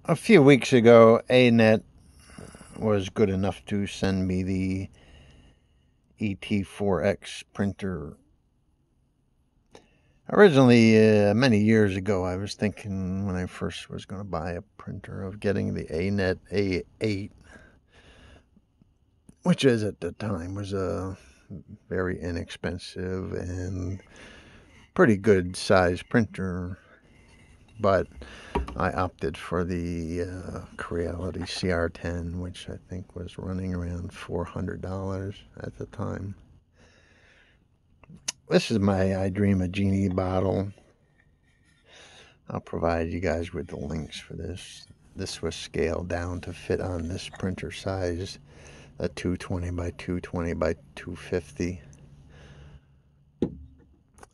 A few weeks ago, Anet was good enough to send me the ET4X printer. Originally, many years ago, I was thinking when I first was going to buy a printer of getting the Anet A8, which is at the time was a very inexpensive and pretty good size printer. But I opted for the Creality CR10, which I think was running around $400 at the time. This is my I Dream a Genie bottle. I'll provide you guys with the links for this. This was scaled down to fit on this printer size, a 220 by 220 by 250.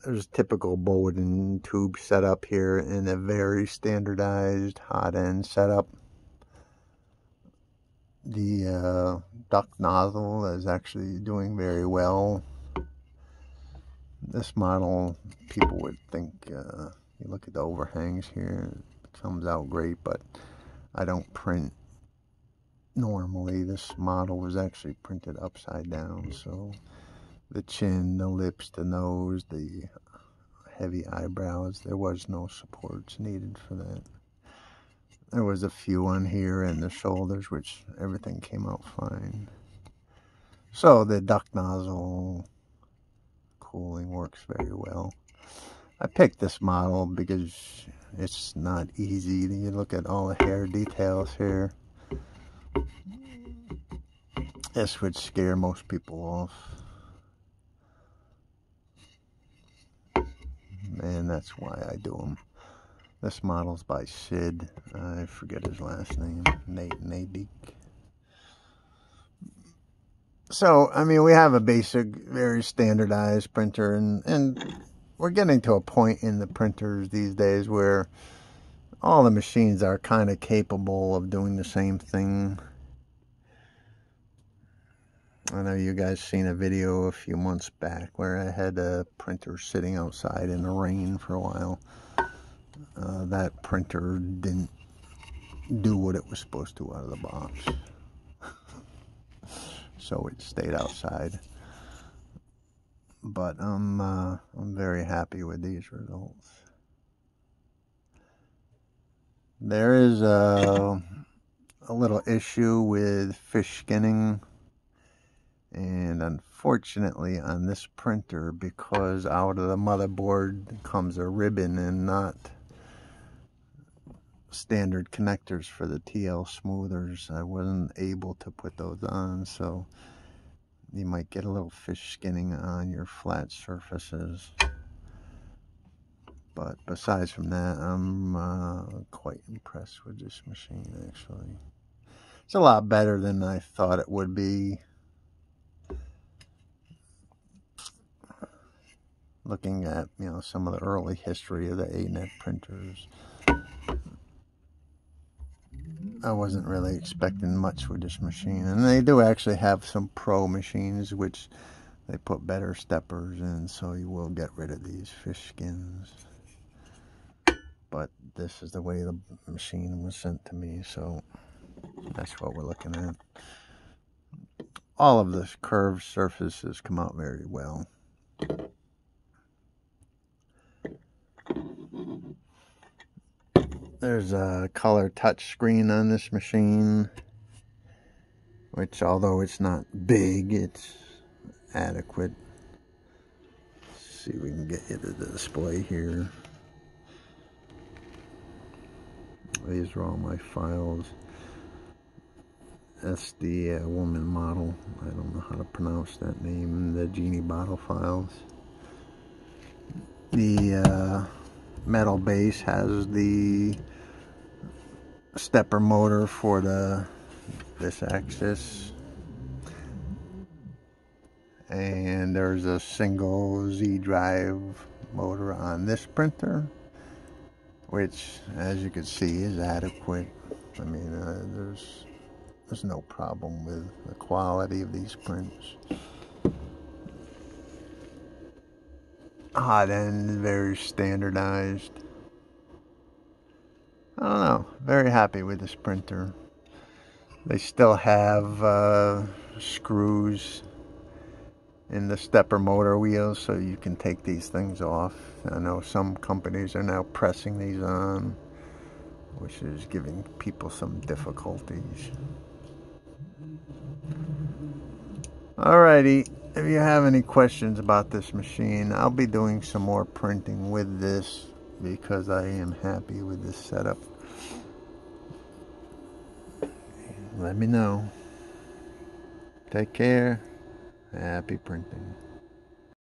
There's a typical Bowden tube setup here in a very standardized hot end setup. The duct nozzle is actually doing very well. This model, people would think, you look at the overhangs here, it comes out great, but I don't print normally. This model was actually printed upside down, so the chin, the lips, the nose, the heavy eyebrows, there was no supports needed for that. There was a few on here and the shoulders, which everything came out fine. So the duct nozzle cooling works very well. I picked this model because it's not easy. You look at all the hair details here. This would scare most people off. And that's why I do them. This model's by Sid. I forget his last name. Nate. So, I mean, we have a basic, very standardized printer, and we're getting to a point in the printers these days where all the machines are kind of capable of doing the same thing. I know you guys seen a video a few months back where I had a printer sitting outside in the rain for a while. That printer didn't do what it was supposed to out of the box. So it stayed outside. But I'm very happy with these results. There is a little issue with fish skinning, and unfortunately on this printer, because out of the motherboard comes a ribbon and not standard connectors for the TL smoothers, I wasn't able to put those on, so you might get a little fish skinning on your flat surfaces. But besides from that, I'm quite impressed with this machine, actually. It's a lot better than I thought it would be. Looking at, you know, some of the early history of the Anet printers, I wasn't really expecting much with this machine. And they do actually have some pro machines, which they put better steppers in, so you will get rid of these fish skins. But this is the way the machine was sent to me, so that's what we're looking at. All of the curved surfaces come out very well. There's a color touch screen on this machine, which, although it's not big, it's adequate. Let's see if we can get you to the display here. These are all my files. That's the woman model. I don't know how to pronounce that name. The Genie bottle files. The metal base has the stepper motor for this axis, and there's a single Z drive motor on this printer, which, as you can see, is adequate. I mean, there's no problem with the quality of these prints. Hot end, very standardized. I don't know. Very happy with this printer. They still have screws in the stepper motor wheels, so you can take these things off. I know some companies are now pressing these on, which is giving people some difficulties. Alrighty, if you have any questions about this machine, I'll be doing some more printing with this because I am happy with this setup. Let me know. Take care. Happy printing.